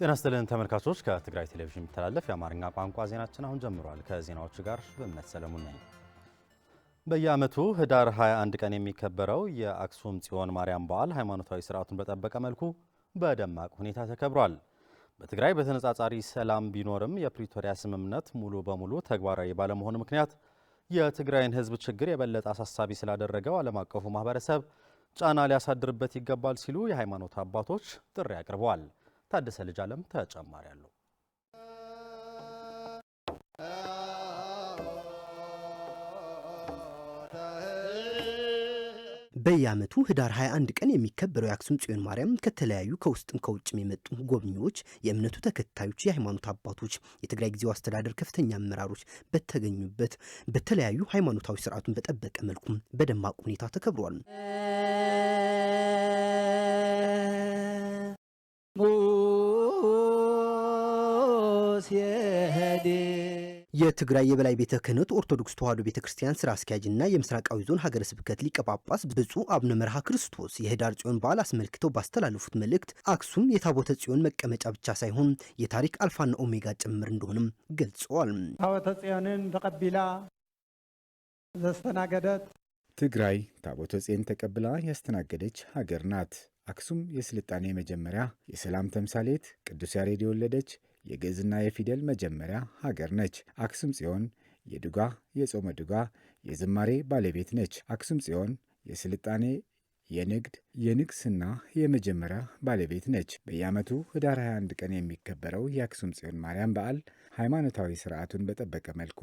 ጤና ይስጥልን ተመልካቾች፣ ከትግራይ ቴሌቪዥን የሚተላለፍ የአማርኛ ቋንቋ ዜናችን አሁን ጀምሯል። ከዜናዎቹ ጋር በእምነት ሰለሞን ነኝ። በየዓመቱ ህዳር 21 ቀን የሚከበረው የአክሱም ጽዮን ማርያም በዓል ሃይማኖታዊ ስርዓቱን በጠበቀ መልኩ በደማቅ ሁኔታ ተከብሯል። በትግራይ በተነጻጻሪ ሰላም ቢኖርም የፕሪቶሪያ ስምምነት ሙሉ በሙሉ ተግባራዊ ባለመሆኑ ምክንያት የትግራይን ህዝብ ችግር የበለጠ አሳሳቢ ስላደረገው ዓለም አቀፉ ማህበረሰብ ጫና ሊያሳድርበት ይገባል ሲሉ የሃይማኖት አባቶች ጥሪ አቅርበዋል። ታደሰ ልጅ ዓለም ተጨማሪ አለው። በየዓመቱ ህዳር 21 ቀን የሚከበረው የአክሱም ጽዮን ማርያም ከተለያዩ ከውስጥም ከውጭም የመጡ ጎብኚዎች፣ የእምነቱ ተከታዮች፣ የሃይማኖት አባቶች፣ የትግራይ ጊዜያዊ አስተዳደር ከፍተኛ አመራሮች በተገኙበት በተለያዩ ሃይማኖታዊ ስርዓቱን በጠበቀ መልኩ በደማቅ ሁኔታ ተከብሯል። የትግራይ የበላይ ቤተ ክህነት ኦርቶዶክስ ተዋሕዶ ቤተ ክርስቲያን ስራ አስኪያጅና የምስራቃዊ ዞን ሀገረ ስብከት ሊቀ ጳጳስ ብፁዕ አቡነ መርሃ ክርስቶስ የህዳር ጽዮን በዓል አስመልክተው ባስተላለፉት መልእክት አክሱም የታቦተ ጽዮን መቀመጫ ብቻ ሳይሆን የታሪክ አልፋና ኦሜጋ ጭምር እንደሆነም ገልጸዋል። ታቦተ ጽዮንን ተቀቢላ ዘስተናገደት ትግራይ ታቦተ ጽዮን ተቀብላ ያስተናገደች ሀገር ናት። አክሱም የስልጣኔ መጀመሪያ፣ የሰላም ተምሳሌት፣ ቅዱስ ያሬድ የወለደች የግዕዝና የፊደል መጀመሪያ ሀገር ነች። አክሱም ጽዮን የድጓ የጾመ ድጓ የዝማሬ ባለቤት ነች። አክሱም ጽዮን የስልጣኔ የንግድ የንግስና የመጀመሪያ ባለቤት ነች። በየዓመቱ ህዳር 21 ቀን የሚከበረው የአክሱም ጽዮን ማርያም በዓል ሃይማኖታዊ ስርዓቱን በጠበቀ መልኩ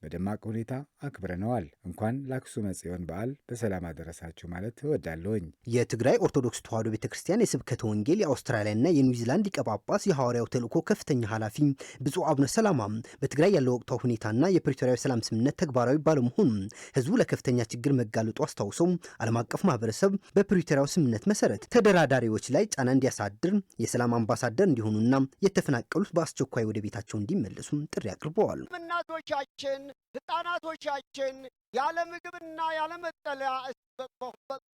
በደማቅ ሁኔታ አክብረነዋል። እንኳን ለአክሱመ ጽዮን በዓል በሰላም አደረሳችሁ ማለት እወዳለሁኝ። የትግራይ ኦርቶዶክስ ተዋሕዶ ቤተክርስቲያን የስብከተ ወንጌል የአውስትራሊያና የኒውዚላንድ ሊቀ ጳጳስ የሐዋርያው ተልእኮ ከፍተኛ ኃላፊ ብፁዕ አቡነ ሰላማ በትግራይ ያለው ወቅታዊ ሁኔታና የፕሪቶሪያዊ ሰላም ስምምነት ተግባራዊ ባለመሆኑ ህዝቡ ለከፍተኛ ችግር መጋለጡ አስታውሰው ዓለም አቀፍ ማህበረሰብ በፕሪቶሪያው ስምምነት መሰረት ተደራዳሪዎች ላይ ጫና እንዲያሳድር የሰላም አምባሳደር እንዲሆኑና የተፈናቀሉት በአስቸኳይ ወደ ቤታቸው እንዲመለሱ ጥሪ አቅርበዋል። እናቶቻችን ህፃናቶቻችን ያለ ምግብና ያለ መጠለያ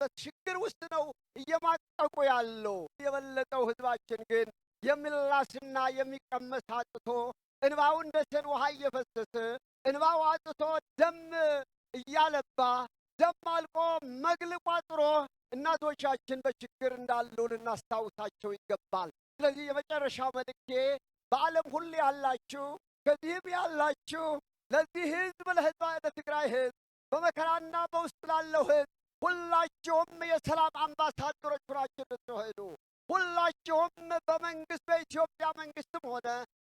በችግር ውስጥ ነው እየማቀቁ ያለው። የበለጠው ህዝባችን ግን የሚላስና የሚቀመስ አጥቶ እንባው እንደ ሰን ውሃ እየፈሰሰ እንባው አጥቶ ደም እያለባ ደም አልቆ መግል ቋጥሮ እናቶቻችን በችግር እንዳሉ ልናስታውሳቸው ይገባል። ስለዚህ የመጨረሻ መልእክቴ በዓለም ሁሉ ያላችሁ ከዚህም ያላችሁ ለዚህ ህዝብ ለትግራይ ህዝብ በመከራና በውስጥ ላለው ህዝብ ሁላችሁም የሰላም አምባሳደሮች ሆናችሁ እንድትሄዱ ሁላችሁም በመንግስት በኢትዮጵያ መንግስትም ሆነ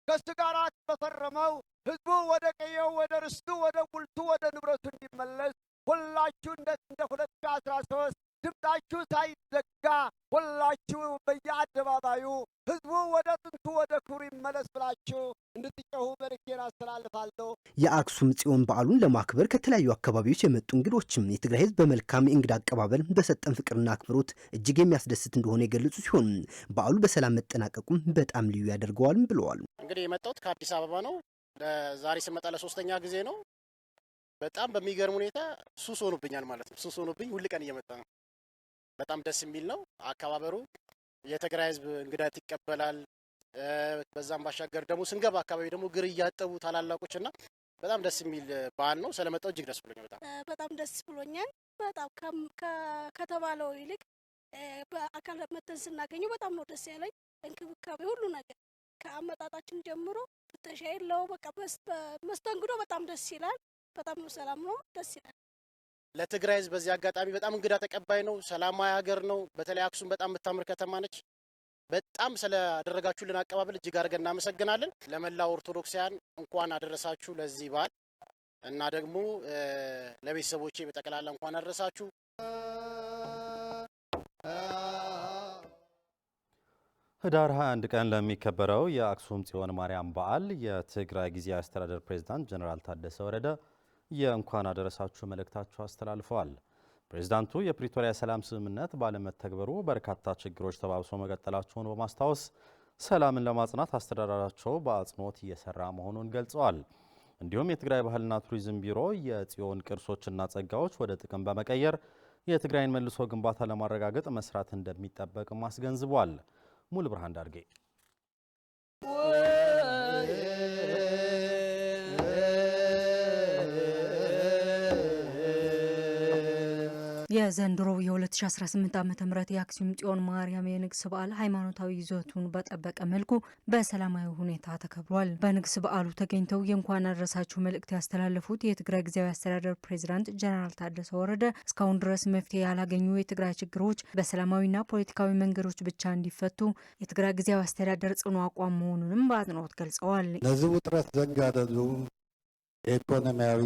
ከሱ ጋር በፈረመው ህዝቡ ወደ ቀየው ወደ ርስቱ ወደ ጉልቱ ወደ ንብረቱ እንዲመለስ ሁላችሁ እንደ 2013 ድምጣችሁ ሳይዘጋ ሁላችሁ በየአደባባዩ ህዝቡ ወደ ጥንቱ ወደ ክብሩ ይመለስ ብላችሁ እንድትጮሁ መልእክቴን አስተላልፋለሁ። የአክሱም ጽዮን በዓሉን ለማክበር ከተለያዩ አካባቢዎች የመጡ እንግዶችም የትግራይ ህዝብ በመልካም የእንግዳ አቀባበል በሰጠን ፍቅርና አክብሮት እጅግ የሚያስደስት እንደሆነ የገለጹ ሲሆን በዓሉ በሰላም መጠናቀቁም በጣም ልዩ ያደርገዋል ብለዋል። እንግዲህ የመጣሁት ከአዲስ አበባ ነው። ዛሬ ስመጣ ለሶስተኛ ጊዜ ነው። በጣም በሚገርም ሁኔታ ሱስ ሆኖብኛል ማለት ነው። ሱስ ሆኖብኝ ሁል ቀን እየመጣ ነው። በጣም ደስ የሚል ነው አከባበሩ። የትግራይ ህዝብ እንግዳት ይቀበላል። በዛም ባሻገር ደግሞ ስንገባ አካባቢ ደግሞ እግር እያጠቡ ታላላቆችና በጣም ደስ የሚል በዓል ነው። ስለመጣው እጅግ ደስ ብሎኛል። በጣም ደስ ብሎኛል። በጣም ከተባለው ይልቅ በአካል መተን ስናገኘው በጣም ነው ደስ ያለኝ። እንክብካቤ ሁሉ ነገር ከአመጣጣችን ጀምሮ ፍተሻ የለው። በቃ መስተንግዶ በጣም ደስ ይላል። በጣም ነው ሰላም ነው፣ ደስ ይላል። ለትግራይ ህዝብ በዚህ አጋጣሚ በጣም እንግዳ ተቀባይ ነው። ሰላማዊ ሀገር ነው። በተለይ አክሱም በጣም የምታምር ከተማ ነች። በጣም ስለአደረጋችሁልን አቀባበል እጅግ አድርገን እናመሰግናለን። ለመላው ኦርቶዶክሳውያን እንኳን አደረሳችሁ ለዚህ በዓል እና ደግሞ ለቤተሰቦቼ በጠቅላላ እንኳን አደረሳችሁ። ህዳር 21 ቀን ለሚከበረው የአክሱም ጽዮን ማርያም በዓል የትግራይ ጊዜያዊ አስተዳደር ፕሬዝዳንት ጀነራል ታደሰ ወረደ የእንኳን አደረሳችሁ መልእክታቸው አስተላልፈዋል። ፕሬዝዳንቱ የፕሪቶሪያ ሰላም ስምምነት ባለመተግበሩ በርካታ ችግሮች ተባብሰው መቀጠላቸውን በማስታወስ ሰላምን ለማጽናት አስተዳደራቸው በአጽንኦት እየሰራ መሆኑን ገልጸዋል። እንዲሁም የትግራይ ባህልና ቱሪዝም ቢሮ የጽዮን ቅርሶችና ጸጋዎች ወደ ጥቅም በመቀየር የትግራይን መልሶ ግንባታ ለማረጋገጥ መስራት እንደሚጠበቅም አስገንዝቧል። ሙሉ ብርሃን ዳርጌ የዘንድሮው የ2018 ዓ.ም የአክሱም ጽዮን ማርያም የንግስ በዓል ሃይማኖታዊ ይዘቱን በጠበቀ መልኩ በሰላማዊ ሁኔታ ተከብሯል። በንግስ በዓሉ ተገኝተው የእንኳን አደረሳችሁ መልእክት ያስተላለፉት የትግራይ ጊዜያዊ አስተዳደር ፕሬዝዳንት ጀነራል ታደሰ ወረደ እስካሁን ድረስ መፍትሄ ያላገኙ የትግራይ ችግሮች በሰላማዊና ፖለቲካዊ መንገዶች ብቻ እንዲፈቱ የትግራይ ጊዜያዊ አስተዳደር ጽኑ አቋም መሆኑንም በአጽንኦት ገልጸዋል። ለዚህ ውጥረት ዘንጋደሉ ኢኮኖሚያዊ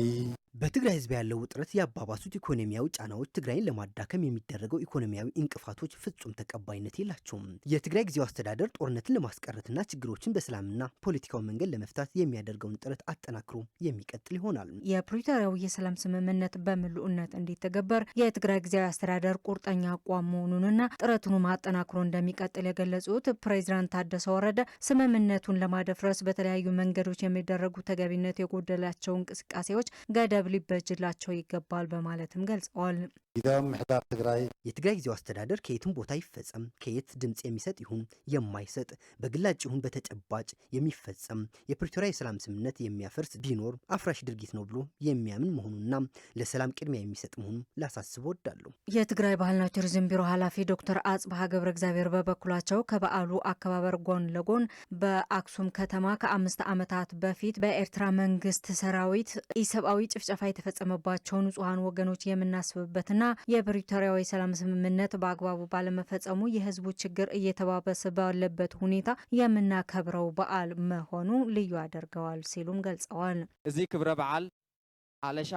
በትግራይ ህዝብ ያለው ውጥረት ያባባሱት ኢኮኖሚያዊ ጫናዎች ትግራይን ለማዳከም የሚደረገው ኢኮኖሚያዊ እንቅፋቶች ፍጹም ተቀባይነት የላቸውም። የትግራይ ጊዜያዊ አስተዳደር ጦርነትን ለማስቀረትና ችግሮችን በሰላምና ፖለቲካዊ መንገድ ለመፍታት የሚያደርገውን ጥረት አጠናክሮ የሚቀጥል ይሆናል። የፕሪቶሪያው የሰላም ስምምነት በምሉዕነት እንዲተገበር የትግራይ ጊዜያዊ አስተዳደር ቁርጠኛ አቋም መሆኑንና ጥረቱን አጠናክሮ እንደሚቀጥል የገለጹት ፕሬዝዳንት ታደሰ ወረደ ስምምነቱን ለማደፍረስ በተለያዩ መንገዶች የሚደረጉ ተገቢነት የጎደላቸው እንቅስቃሴዎች ገደብ ሊበጅላቸው ይገባል በማለትም ገልጸዋል። የትግራይ ጊዜያዊ አስተዳደር ከየትም ቦታ ይፈጸም ከየት ድምጽ የሚሰጥ ይሁን የማይሰጥ በግላጭ ይሁን በተጨባጭ የሚፈጸም የፕሪቶሪያ የሰላም ስምምነት የሚያፈርስ ቢኖር አፍራሽ ድርጊት ነው ብሎ የሚያምን መሆኑና ለሰላም ቅድሚያ የሚሰጥ መሆኑ ላሳስብ ወዳለሁ። የትግራይ ባህልና ቱሪዝም ቢሮ ኃላፊ ዶክተር አጽብሃ ገብረ እግዚአብሔር በበኩላቸው ከበዓሉ አከባበር ጎን ለጎን በአክሱም ከተማ ከ5 ዓመታት በፊት በኤርትራ መንግስት ሰራዊት ኢሰብአዊ ጭፍጨፋ የተፈጸመባቸው ንጹሃን ወገኖች የምናስብበትና የፕሪቶሪያው የሰላም ስምምነት በአግባቡ ባለመፈጸሙ የህዝቡ ችግር እየተባበሰ ባለበት ሁኔታ የምናከብረው በዓል መሆኑ ልዩ ያደርገዋል ሲሉም ገልጸዋል። እዚ ክብረ በዓል አለሻ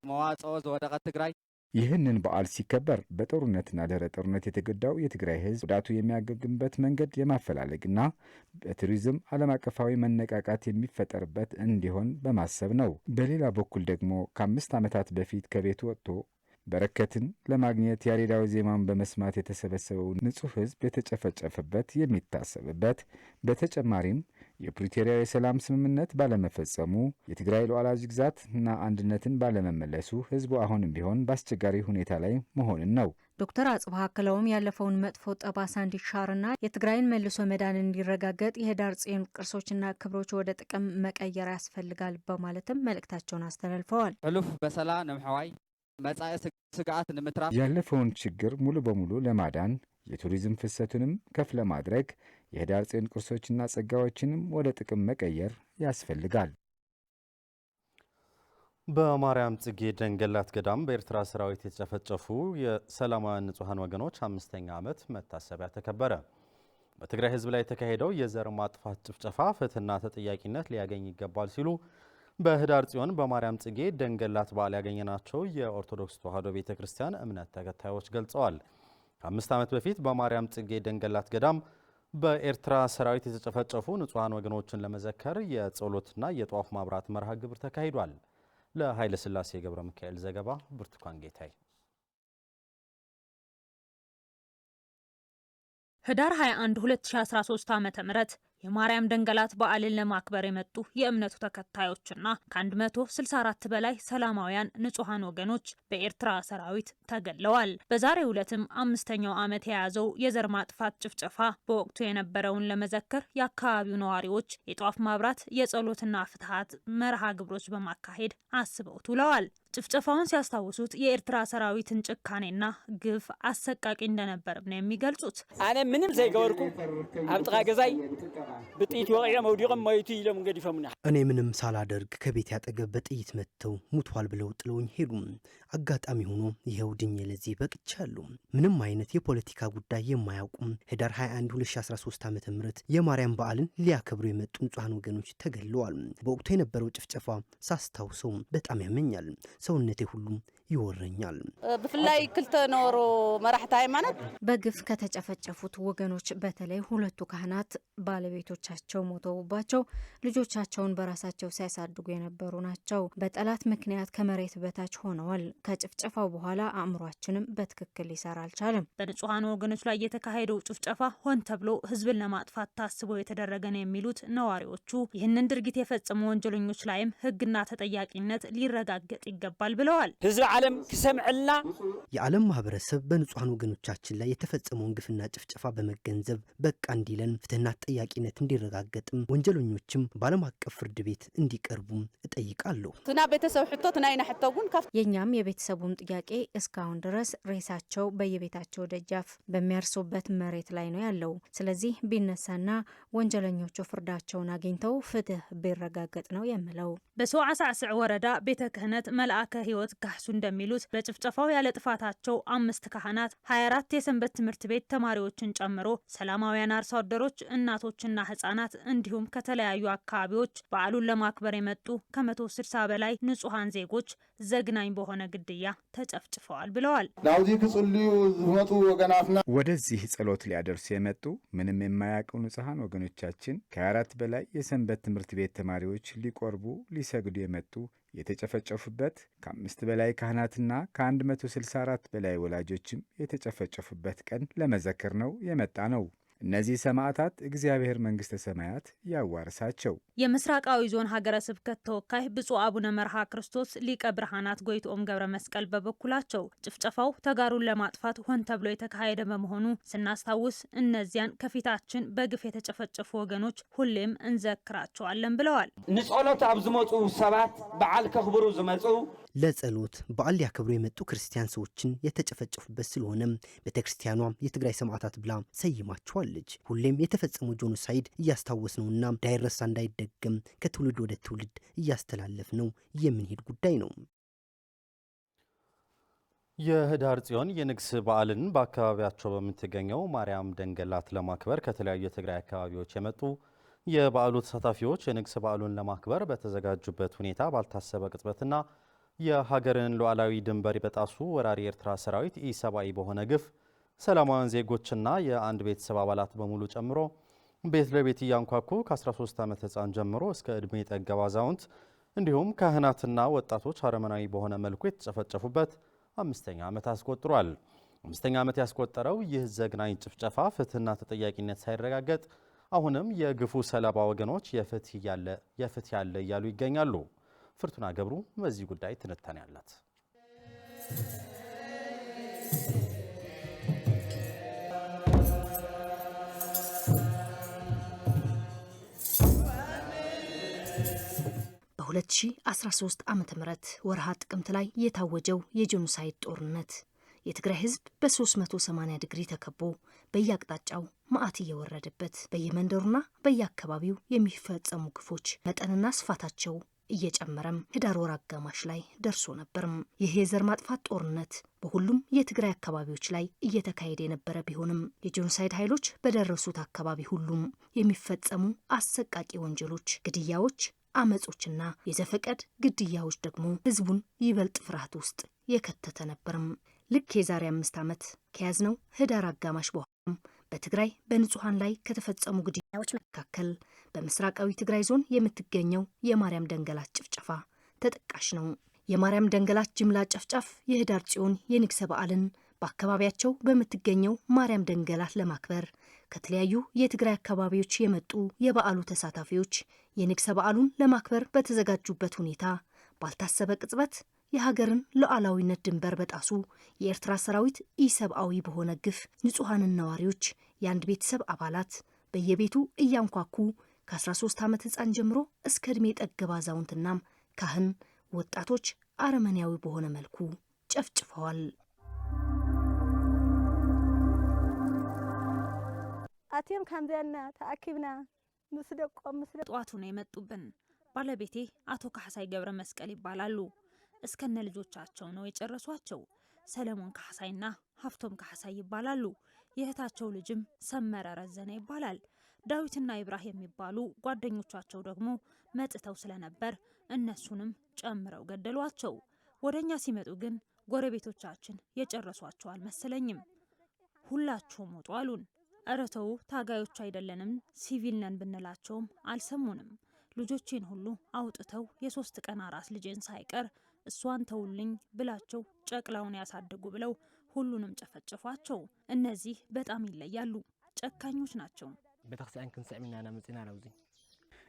መዋጽኦ ዘወደቀ ትግራይ ይህንን በዓል ሲከበር በጦርነትና ድህረ ጦርነት የተጎዳው የትግራይ ህዝብ ጉዳቱ የሚያገግምበት መንገድ የማፈላለግና በቱሪዝም ዓለም አቀፋዊ መነቃቃት የሚፈጠርበት እንዲሆን በማሰብ ነው። በሌላ በኩል ደግሞ ከ5 ዓመታት በፊት ከቤቱ ወጥቶ በረከትን ለማግኘት ያሬዳዊ ዜማን በመስማት የተሰበሰበው ንጹህ ህዝብ የተጨፈጨፈበት የሚታሰብበት፣ በተጨማሪም የፕሪቶሪያ የሰላም ስምምነት ባለመፈጸሙ የትግራይ ሉዓላዊ ግዛትና አንድነትን ባለመመለሱ ህዝቡ አሁንም ቢሆን በአስቸጋሪ ሁኔታ ላይ መሆንን ነው። ዶክተር አጽብሃ አክለውም ያለፈውን መጥፎ ጠባሳ እንዲሻርና የትግራይን መልሶ መዳን እንዲረጋገጥ የህዳር ጽዮን ቅርሶችና ክብሮች ወደ ጥቅም መቀየር ያስፈልጋል በማለትም መልእክታቸውን አስተላልፈዋል። ሕሉፍ በሰላ ንምሕዋይ መጻኢ ስጋት ንምትራፍ ያለፈውን ችግር ሙሉ በሙሉ ለማዳን የቱሪዝም ፍሰቱንም ከፍ ለማድረግ የህዳር ጽዮን ቅርሶችና ጸጋዎችንም ወደ ጥቅም መቀየር ያስፈልጋል። በማርያም ጽጌ ደንገላት ገዳም በኤርትራ ሰራዊት የተጨፈጨፉ የሰላማውያን ንጹሃን ወገኖች 5ኛ ዓመት መታሰቢያ ተከበረ። በትግራይ ህዝብ ላይ የተካሄደው የዘር ማጥፋት ጭፍጨፋ ፍትህና ተጠያቂነት ሊያገኝ ይገባል ሲሉ በህዳር ጽዮን በማርያም ጽጌ ደንገላት በዓል ያገኘናቸው የኦርቶዶክስ ተዋሕዶ ቤተክርስቲያን እምነት ተከታዮች ገልጸዋል። ከ5 ዓመት በፊት በማርያም ጽጌ ደንገላት ገዳም በኤርትራ ሰራዊት የተጨፈጨፉ ንጹሃን ወገኖችን ለመዘከር የጸሎትና የጧፍ ማብራት መርሃ ግብር ተካሂዷል። ለኃይለ ሥላሴ ገብረ ሚካኤል ዘገባ ብርቱካን ጌታይ። ህዳር 21 2013 ዓ.ም የማርያም ደንገላት በዓልን ለማክበር የመጡ የእምነቱ ተከታዮችና ከ164 በላይ ሰላማውያን ንጹሃን ወገኖች በኤርትራ ሰራዊት ተገለዋል። በዛሬው ዕለትም 5ኛው ዓመት የያዘው የዘር ማጥፋት ጭፍጨፋ በወቅቱ የነበረውን ለመዘከር የአካባቢው ነዋሪዎች የጧፍ ማብራት፣ የጸሎትና ፍትሃት መርሃ ግብሮች በማካሄድ አስበውት ውለዋል። ጭፍጨፋውን ሲያስታውሱት የኤርትራ ሰራዊትን ጭካኔና ግፍ አሰቃቂ እንደነበርም ነው የሚገልጹት። አነ ምንም ዘይገበርኩ አብጥቃ ገዛይ በጥይት ወቂያ መውዲቆም ማይቱ ይለም እንገዲፈሙና እኔ ምንም ሳላደርግ ከቤት ያጠገብ በጥይት መተው ሙቷል ብለው ጥለውኝ ሄዱ። አጋጣሚ ሆኖ ይሄው ድኜ ለዚህ በቅቻለሁ። ምንም አይነት የፖለቲካ ጉዳይ የማያውቁም ህዳር 21 2013 ዓ.ም የማርያም በዓልን ሊያከብሩ የመጡ ንጹሃን ወገኖች ተገለዋል። በወቅቱ የነበረው ጭፍጨፋ ሳስታውሰው በጣም ያመኛል። ሰውነቴ ሁሉም ይወረኛል። በፍላይ ክልተ ኖሮ መራሕቲ ሃይማኖት በግፍ ከተጨፈጨፉት ወገኖች በተለይ ሁለቱ ካህናት ባለቤቶቻቸው ሞተውባቸው ልጆቻቸውን በራሳቸው ሲያሳድጉ የነበሩ ናቸው። በጠላት ምክንያት ከመሬት በታች ሆነዋል። ከጭፍጨፋው በኋላ አእምሯችንም በትክክል ሊሰራ አልቻለም። በንጹሃን ወገኖች ላይ የተካሄደው ጭፍጨፋ ሆን ተብሎ ህዝብን ለማጥፋት ታስቦ የተደረገ ነው የሚሉት ነዋሪዎቹ ይህንን ድርጊት የፈጸሙ ወንጀለኞች ላይም ህግና ተጠያቂነት ሊረጋገጥ ይገባል ይገባል ብለዋል። ህዝብ ዓለም ክሰምዕልና የዓለም ማህበረሰብ በንጹሃን ወገኖቻችን ላይ የተፈጸመውን ግፍና ጭፍጨፋ በመገንዘብ በቃ እንዲለን ፍትህና ተጠያቂነት እንዲረጋገጥም ወንጀለኞችም በዓለም አቀፍ ፍርድ ቤት እንዲቀርቡም እጠይቃለሁ። ትና ቤተሰብ ሕቶት ናይና ሕቶውን የኛም የቤተሰቡን ጥያቄ እስካሁን ድረስ ሬሳቸው በየቤታቸው ደጃፍ በሚያርሱበት መሬት ላይ ነው ያለው። ስለዚህ ቢነሳና ወንጀለኞቹ ፍርዳቸውን አግኝተው ፍትህ ቢረጋገጥ ነው የምለው። በሰዋዕሳዕስዕ ወረዳ ቤተ ክህነት መልአከ ህይወት ካህሱ እንደሚሉት በጭፍጨፋው ያለ ጥፋታቸው 5 ካህናት 24 የሰንበት ትምህርት ቤት ተማሪዎችን ጨምሮ ሰላማውያን አርሶ አደሮች፣ እናቶችና ህጻናት እንዲሁም ከተለያዩ አካባቢዎች በዓሉን ለማክበር የመጡ ከ160 በላይ ንጹሃን ዜጎች ዘግናኝ በሆነ ግድያ ተጨፍጭፈዋል ብለዋል። ወደዚህ ጸሎት ሊያደርሱ የመጡ ምንም የማያውቁ ንጹሃን ወገኖቻችን ከ4 በላይ የሰንበት ትምህርት ቤት ተማሪዎች ሊቆርቡ ሊሰግዱ የመጡ የተጨፈጨፉበት ከ5 በላይ ካህናትና ከ164 በላይ ወላጆችም የተጨፈጨፉበት ቀን ለመዘከር ነው የመጣ ነው። እነዚህ ሰማዕታት እግዚአብሔር መንግስተ ሰማያት ያዋርሳቸው። የምስራቃዊ ዞን ሀገረ ስብከት ተወካይ ብፁዕ አቡነ መርሃ ክርስቶስ ሊቀ ብርሃናት ጎይትኦም ገብረ መስቀል በበኩላቸው ጭፍጨፋው ተጋሩን ለማጥፋት ሆን ተብሎ የተካሄደ በመሆኑ ስናስታውስ እነዚያን ከፊታችን በግፍ የተጨፈጨፉ ወገኖች ሁሌም እንዘክራቸዋለን ብለዋል። ንጸሎት ኣብ ዝመጹ ሰባት በዓል ከኽብሩ ዝመጹ ለጸሎት በዓል ሊያከብሩ የመጡ ክርስቲያን ሰዎችን የተጨፈጨፉበት ስለሆነም ቤተክርስቲያኗ የትግራይ ሰማዕታት ብላ ሰይማቸዋለች። ሁሌም የተፈጸመው ጄኖሳይድ እያስታወስ ነውና እንዳይረሳ እንዳይደገም ከትውልድ ወደ ትውልድ እያስተላለፍ ነው የምንሄድ ጉዳይ ነው። የህዳር ጽዮን የንግስ በዓልን በአካባቢያቸው በምትገኘው ማርያም ደንገላት ለማክበር ከተለያዩ የትግራይ አካባቢዎች የመጡ የበዓሉ ተሳታፊዎች የንግስ በዓሉን ለማክበር በተዘጋጁበት ሁኔታ ባልታሰበ ቅጽበትና የሀገርን ሉዓላዊ ድንበር በጣሱ ወራሪ ኤርትራ ሰራዊት ኢሰብአዊ በሆነ ግፍ ሰላማውያን ዜጎችና የአንድ ቤተሰብ አባላት በሙሉ ጨምሮ ቤት ለቤት እያንኳኩ ከ13 ዓመት ህፃን ጀምሮ እስከ ዕድሜ ጠገብ አዛውንት እንዲሁም ካህናትና ወጣቶች አረመናዊ በሆነ መልኩ የተጨፈጨፉበት 5ኛ ዓመት አስቆጥሯል። 5ኛ ዓመት ያስቆጠረው ይህ ዘግናኝ ጭፍጨፋ ፍትህና ተጠያቂነት ሳይረጋገጥ አሁንም የግፉ ሰለባ ወገኖች የፍትህ ያለ እያሉ ይገኛሉ። ፍርቱና ገብሩ በዚህ ጉዳይ ትንታኔ አላት። በ2013 ዓ.ም ወርሃ ጥቅምት ላይ የታወጀው የጄኖሳይድ ጦርነት የትግራይ ህዝብ በ380 ዲግሪ ተከቦ በየአቅጣጫው መዓት እየወረደበት በየመንደሩና በየአካባቢው የሚፈጸሙ ግፎች መጠንና ስፋታቸው እየጨመረም ህዳር ወር አጋማሽ ላይ ደርሶ ነበርም። ይህ የዘር ማጥፋት ጦርነት በሁሉም የትግራይ አካባቢዎች ላይ እየተካሄደ የነበረ ቢሆንም የጄኖሳይድ ኃይሎች በደረሱት አካባቢ ሁሉም የሚፈጸሙ አሰቃቂ ወንጀሎች፣ ግድያዎች፣ አመጾችና የዘፈቀድ ግድያዎች ደግሞ ህዝቡን ይበልጥ ፍርሃት ውስጥ የከተተ ነበርም። ልክ የዛሬ 5 ዓመት ከያዝነው ህዳር አጋማሽ በኋላም በትግራይ በንጹሃን ላይ ከተፈጸሙ ግድያዎች መካከል በምስራቃዊ ትግራይ ዞን የምትገኘው የማርያም ደንገላት ጭፍጨፋ ተጠቃሽ ነው። የማርያም ደንገላት ጅምላ ጨፍጫፍ የህዳር ጽዮን የንግስ በዓልን በአካባቢያቸው በምትገኘው ማርያም ደንገላት ለማክበር ከተለያዩ የትግራይ አካባቢዎች የመጡ የበዓሉ ተሳታፊዎች የንግስ በዓሉን ለማክበር በተዘጋጁበት ሁኔታ ባልታሰበ ቅጽበት የሀገርን ሉዓላዊነት ድንበር በጣሱ የኤርትራ ሰራዊት ኢሰብአዊ በሆነ ግፍ ንጹሃንን ነዋሪዎች የአንድ ቤተሰብ አባላት በየቤቱ እያንኳኩ ከ13 ዓመት ህፃን ጀምሮ እስከ ዕድሜ ጠገብ አዛውንትናም ካህን ወጣቶች አረመኔያዊ በሆነ መልኩ ጨፍጭፈዋል። አቲም ካምዘና ተአኪብና ጠዋቱ ነው የመጡብን። ባለቤቴ አቶ ካህሳይ ገብረ መስቀል ይባላሉ። እስከነ ልጆቻቸው ነው የጨረሷቸው። ሰለሞን ካህሳይና ሀፍቶም ካህሳይ ይባላሉ። የእህታቸው ልጅም ሰመረ ረዘነ ይባላል። ዳዊትና ኢብራሂም የሚባሉ ጓደኞቻቸው ደግሞ መጥተው ስለነበር እነሱንም ጨምረው ገደሏቸው። ወደኛ ሲመጡ ግን ጎረቤቶቻችን የጨረሷቸው አልመሰለኝም። ሁላችሁም ውጡ አሉን። ኧረ ተው ታጋዮች አይደለንም ሲቪል ነን ብንላቸውም አልሰሙንም። ልጆቼን ሁሉ አውጥተው የ3 ቀን አራስ ልጄን ሳይቀር እሷን ተውልኝ ብላቸው ጨቅላውን ያሳድጉ ብለው ሁሉንም ጨፈጨፏቸው። እነዚህ በጣም ይለያሉ፣ ጨካኞች ናቸው። ቤተክርስቲያን ክንስዕምና መጽና ነው።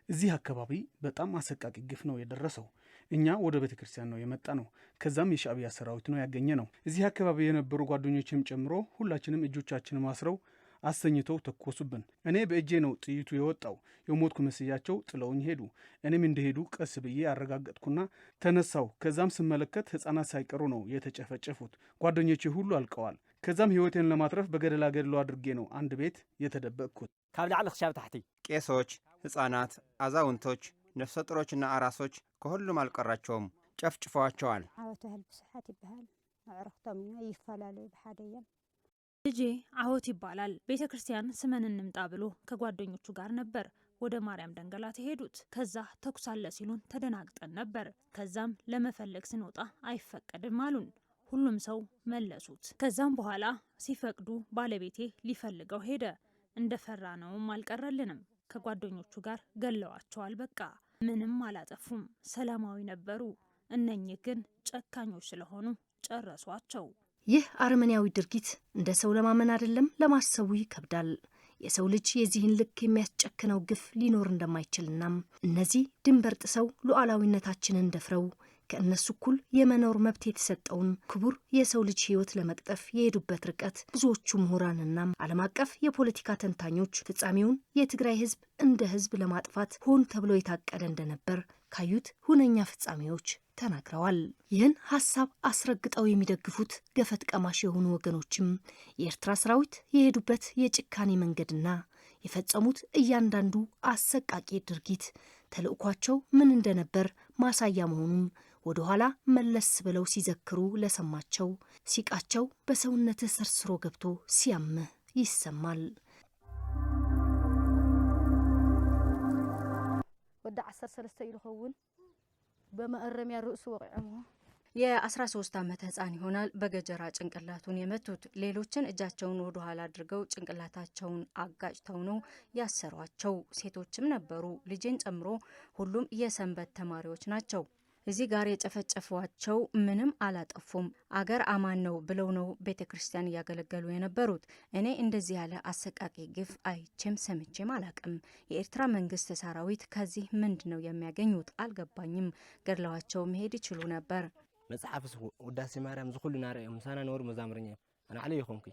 እዚህ አካባቢ በጣም አሰቃቂ ግፍ ነው የደረሰው። እኛ ወደ ቤተ ክርስቲያን ነው የመጣ ነው። ከዛም የሻዕቢያ ሰራዊት ነው ያገኘ ነው። እዚህ አካባቢ የነበሩ ጓደኞችም ጨምሮ ሁላችንም እጆቻችንን ማስረው አሰኝተው ተኮሱብን። እኔ በእጄ ነው ጥይቱ የወጣው። የሞትኩ መስያቸው ጥለውኝ ሄዱ። እኔም እንደሄዱ ቀስ ብዬ አረጋገጥኩና ተነሳው። ከዛም ስመለከት ህፃናት ሳይቀሩ ነው የተጨፈጨፉት። ጓደኞቼ ሁሉ አልቀዋል። ከዛም ህይወቴን ለማትረፍ በገደላ ገድሎ አድርጌ ነው አንድ ቤት የተደበቅኩት። ካብ ላዕሊ ክሻብ ታሕቲ ቄሶች፣ ህፃናት፣ አዛውንቶች፣ ነፍሰ ጡሮችና አራሶች ከሁሉም አልቀራቸውም፣ ጨፍጭፈዋቸዋል። ዓወት ያህል ብስሓት ይበሃል አዕረክቶም ይፈላለዩ ብሓደዮም ልጄ አሆት ይባላል። ቤተ ክርስቲያን ስመን እንምጣ ብሎ ከጓደኞቹ ጋር ነበር ወደ ማርያም ደንገላት የሄዱት። ከዛ ተኩስ አለ ሲሉን ተደናግጠን ነበር። ከዛም ለመፈለግ ስንወጣ አይፈቀድም አሉን። ሁሉም ሰው መለሱት። ከዛም በኋላ ሲፈቅዱ ባለቤቴ ሊፈልገው ሄደ። እንደፈራ ነውም አልቀረልንም። ከጓደኞቹ ጋር ገለዋቸዋል። በቃ ምንም አላጠፉም፣ ሰላማዊ ነበሩ። እነኚህ ግን ጨካኞች ስለሆኑ ጨረሷቸው። ይህ አረመኔያዊ ድርጊት እንደ ሰው ለማመን አይደለም ለማሰቡ ይከብዳል። የሰው ልጅ የዚህን ልክ የሚያስጨክነው ግፍ ሊኖር እንደማይችልናም እነዚህ ድንበር ጥሰው ሉዓላዊነታችንን ደፍረው ከእነሱ እኩል የመኖር መብት የተሰጠውን ክቡር የሰው ልጅ ሕይወት ለመቅጠፍ የሄዱበት ርቀት ብዙዎቹ ምሁራንና ዓለም አቀፍ የፖለቲካ ተንታኞች ፍጻሜውን የትግራይ ሕዝብ እንደ ሕዝብ ለማጥፋት ሆን ተብሎ የታቀደ እንደነበር ካዩት ሁነኛ ፍጻሜዎች ተናግረዋል። ይህን ሐሳብ አስረግጠው የሚደግፉት ገፈት ቀማሽ የሆኑ ወገኖችም የኤርትራ ሰራዊት የሄዱበት የጭካኔ መንገድና የፈጸሙት እያንዳንዱ አሰቃቂ ድርጊት ተልእኳቸው ምን እንደነበር ማሳያ መሆኑን ወደ ኋላ መለስ ብለው ሲዘክሩ ለሰማቸው ሲቃቸው በሰውነትህ ሰርስሮ ገብቶ ሲያምህ ይሰማል። ወደ 13 ይልኸውን በመረሚያ ርእሱ ወቅዕሞ የ13 ዓመት ህፃን ይሆናል በገጀራ ጭንቅላቱን የመቱት። ሌሎችን እጃቸውን ወደ ኋላ አድርገው ጭንቅላታቸውን አጋጭተው ነው ያሰሯቸው። ሴቶችም ነበሩ፣ ልጄን ጨምሮ ሁሉም የሰንበት ተማሪዎች ናቸው። እዚህ ጋር የጨፈጨፏቸው ምንም አላጠፉም። አገር አማን ነው ብለው ነው ቤተ ክርስቲያን እያገለገሉ የነበሩት። እኔ እንደዚህ ያለ አሰቃቂ ግፍ አይቼም ሰምቼም አላቅም። የኤርትራ መንግስት ሰራዊት ከዚህ ምንድን ነው የሚያገኙት? አልገባኝም። ገድለዋቸው መሄድ ይችሉ ነበር። መጽሐፍስ ውዳሴ ማርያም ዝኩሉ ናርኦም ሳና ነውር መዛምርኛ አና አለ ይኹምኩ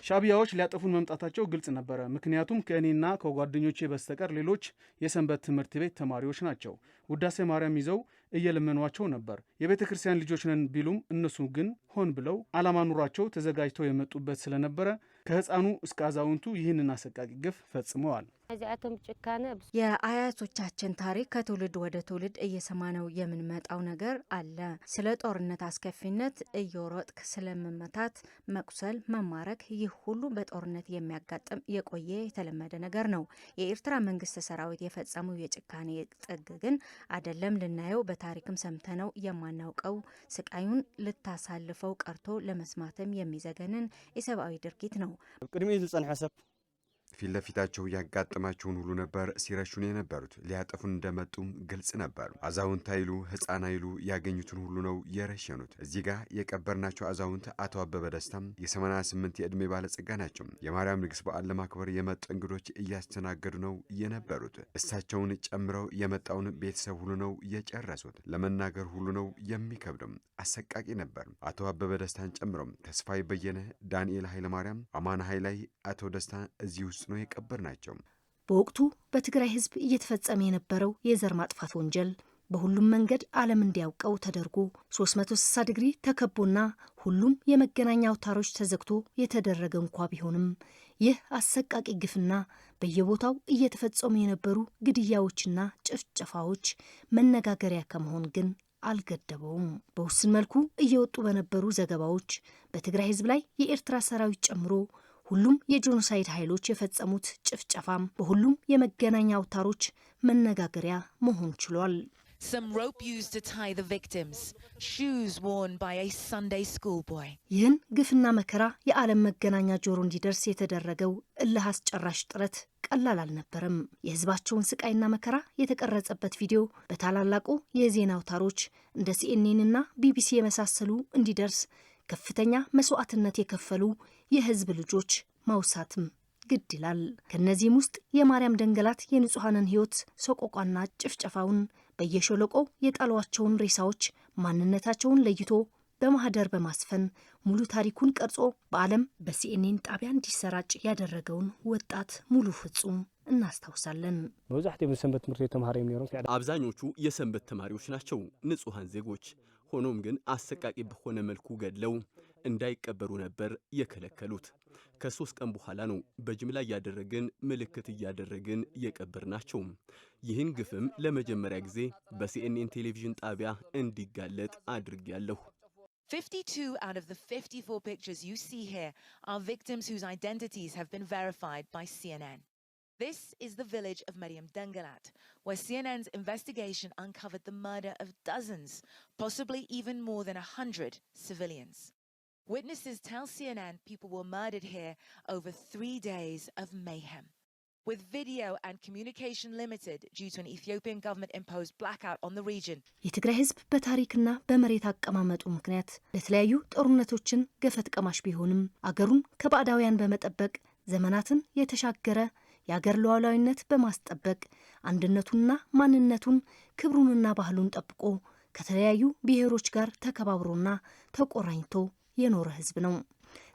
ሻዕቢያዎች ሊያጠፉን መምጣታቸው ግልጽ ነበረ። ምክንያቱም ከእኔና ከጓደኞቼ በስተቀር ሌሎች የሰንበት ትምህርት ቤት ተማሪዎች ናቸው። ውዳሴ ማርያም ይዘው እየለመኗቸው ነበር። የቤተ ክርስቲያን ልጆች ነን ቢሉም እነሱ ግን ሆን ብለው ዓላማ ኑሯቸው ተዘጋጅተው የመጡበት ስለነበረ ከህፃኑ እስከ አዛውንቱ ይህንን አሰቃቂ ግፍ ፈጽመዋል። እዚአቶም ጭካነ የአያቶቻችን ታሪክ ከትውልድ ወደ ትውልድ እየሰማነው የምንመጣው ነገር አለ። ስለ ጦርነት አስከፊነት እየሮጥክ ስለመመታት፣ መቁሰል፣ መማረክ፣ ይህ ሁሉ በጦርነት የሚያጋጥም የቆየ የተለመደ ነገር ነው። የኤርትራ መንግስት ሰራዊት የፈጸመው የጭካኔ ጥግ ግን አይደለም ልናየው በታሪክም ሰምተነው የማናውቀው ስቃዩን ልታሳልፈው ቀርቶ ለመስማትም የሚዘገንን የሰብአዊ ድርጊት ነው። ቅድሜ ዝጸንሐ ሰብ ፊት ለፊታቸው ያጋጠማቸውን ሁሉ ነበር ሲረሹን የነበሩት። ሊያጠፉን እንደመጡም ግልጽ ነበር። አዛውንት አይሉ ህፃን አይሉ ያገኙትን ሁሉ ነው የረሸኑት። እዚህ ጋር የቀበርናቸው አዛውንት አቶ አበበ ደስታም የ88 የዕድሜ ባለጸጋ ናቸው። የማርያም ንግስ በዓል ለማክበር የመጡ እንግዶች እያስተናገዱ ነው የነበሩት። እሳቸውን ጨምረው የመጣውን ቤተሰብ ሁሉ ነው የጨረሱት። ለመናገር ሁሉ ነው የሚከብደው። አሰቃቂ ነበር። አቶ አበበ ደስታን ጨምረው ተስፋይ በየነ፣ ዳንኤል ኃይለማርያም፣ አማን ኃይላይ፣ አቶ ደስታ እዚህ ውስጥ ነው የቀበር ናቸው። በወቅቱ በትግራይ ህዝብ እየተፈጸመ የነበረው የዘር ማጥፋት ወንጀል በሁሉም መንገድ ዓለም እንዲያውቀው ተደርጎ 360 ዲግሪ ተከቦና ሁሉም የመገናኛ አውታሮች ተዘግቶ የተደረገ እንኳ ቢሆንም ይህ አሰቃቂ ግፍና በየቦታው እየተፈጸሙ የነበሩ ግድያዎችና ጭፍጨፋዎች መነጋገሪያ ከመሆን ግን አልገደበውም። በውስን መልኩ እየወጡ በነበሩ ዘገባዎች በትግራይ ህዝብ ላይ የኤርትራ ሰራዊት ጨምሮ ሁሉም የጄኖሳይድ ኃይሎች የፈጸሙት ጭፍጨፋም በሁሉም የመገናኛ አውታሮች መነጋገሪያ መሆን ችሏል። Some rope used to tie the victims, shoes worn by a Sunday school boy. ይህን ግፍና መከራ የዓለም መገናኛ ጆሮ እንዲደርስ የተደረገው እልህ አስጨራሽ ጥረት ቀላል አልነበረም። የህዝባቸውን ስቃይና መከራ የተቀረጸበት ቪዲዮ በታላላቁ የዜና አውታሮች እንደ CNN እና BBC የመሳሰሉ እንዲደርስ ከፍተኛ መስዋዕትነት የከፈሉ የህዝብ ልጆች ማውሳትም ግድ ይላል። ከነዚህም ውስጥ የማርያም ደንገላት የንጹሐንን ሕይወት ሰቆቋና ጭፍጨፋውን፣ በየሸለቆው የጣሏቸውን ሬሳዎች ማንነታቸውን ለይቶ በማህደር በማስፈን ሙሉ ታሪኩን ቀርጾ በዓለም በሲኤንኤን ጣቢያ እንዲሰራጭ ያደረገውን ወጣት ሙሉ ፍጹም እናስታውሳለን። በዛህት የሰንበት ትምህርት ቤት ተማሪ የሚኖሩ አብዛኞቹ የሰንበት ተማሪዎች ናቸው፣ ንጹሃን ዜጎች። ሆኖም ግን አሰቃቂ በሆነ መልኩ ገድለው እንዳይቀበሩ ነበር የከለከሉት። ከ3 ቀን በኋላ ነው በጅምላ እያደረግን ምልክት እያደረግን የቀበርናቸው። ይህን ግፍም ለመጀመሪያ ጊዜ በሲኤንኤን ቴሌቪዥን ጣቢያ እንዲጋለጥ አድርጌያለሁ። 52 out of the 54 pictures you see here are victims whose identities have been verified by CNN. This is the village of Mariam Dangalat, where CNN's investigation uncovered the murder of dozens, possibly even more than 100 civilians. Witnesses tell CNN people were murdered here over 3 days of mayhem. With video and communication limited due to an Ethiopian government-imposed blackout on the region. የትግራይ ህዝብ በታሪክና በመሬት አቀማመጡ ምክንያት ለተለያዩ ጦርነቶችን ገፈት ቀማሽ ቢሆንም አገሩን ከባዕዳውያን በመጠበቅ ዘመናትን የተሻገረ የአገር ሉዓላዊነት በማስጠበቅ አንድነቱንና ማንነቱን ክብሩንና ባህሉን ጠብቆ ከተለያዩ ብሔሮች ጋር ተከባብሮና ተቆራኝቶ የኖረ ህዝብ ነው።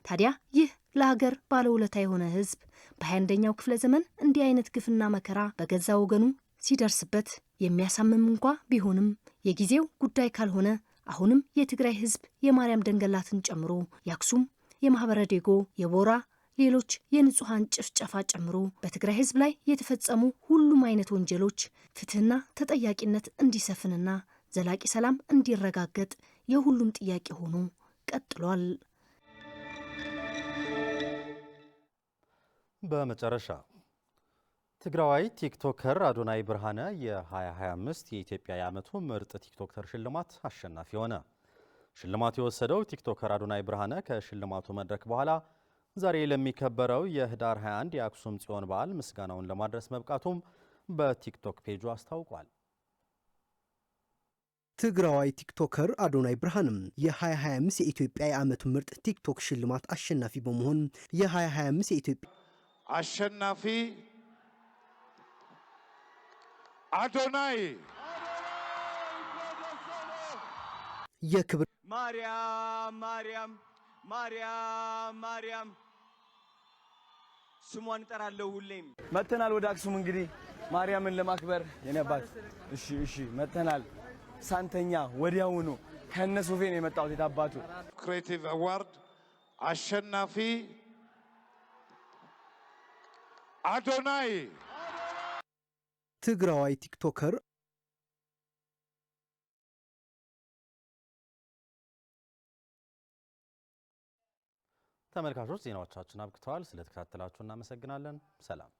ታዲያ ይህ ለሀገር ባለውለታ የሆነ ህዝብ በ21ኛው ክፍለ ዘመን እንዲህ አይነት ግፍና መከራ በገዛ ወገኑ ሲደርስበት የሚያሳምም እንኳ ቢሆንም የጊዜው ጉዳይ ካልሆነ አሁንም የትግራይ ህዝብ የማርያም ደንገላትን ጨምሮ የአክሱም፣ የማህበረ ዴጎ፣ የቦራ ሌሎች የንጹሃን ጭፍጨፋ ጨምሮ በትግራይ ህዝብ ላይ የተፈጸሙ ሁሉም አይነት ወንጀሎች ፍትህና ተጠያቂነት እንዲሰፍንና ዘላቂ ሰላም እንዲረጋገጥ የሁሉም ጥያቄ ሆኖ ቀጥሏል። በመጨረሻ ትግራዋይ ቲክቶከር አዶናይ ብርሃነ የ2025 የኢትዮጵያ የዓመቱ ምርጥ ቲክቶከር ሽልማት አሸናፊ ሆነ። ሽልማቱ የወሰደው ቲክቶከር አዶናይ ብርሃነ ከሽልማቱ መድረክ በኋላ ዛሬ ለሚከበረው የህዳር 21 የአክሱም ጽዮን በዓል ምስጋናውን ለማድረስ መብቃቱም በቲክቶክ ፔጁ አስታውቋል። ትግራዋይ ቲክቶከር አዶናይ ብርሃንም የ2025 የኢትዮጵያ የዓመቱ ምርጥ ቲክቶክ ሽልማት አሸናፊ በመሆን የ2025 የኢትዮጵያ አሸናፊ አዶናይ የክብር ማርያም ስሟን እጠራለሁ ሁሌም። መተናል ወደ አክሱም እንግዲህ ማርያምን ለማክበር የነባት እሺ መተናል። ሳንተኛ ወዲያውኑ ከነሱፌ ነው የመጣሁት። የታባቱ ክሬቲቭ አዋርድ አሸናፊ አዶናይ ትግራዋይ ቲክቶከር ተመልካቾች ዜናዎቻችን አብቅተዋል። ስለተከታተላችሁ እናመሰግናለን። ሰላም።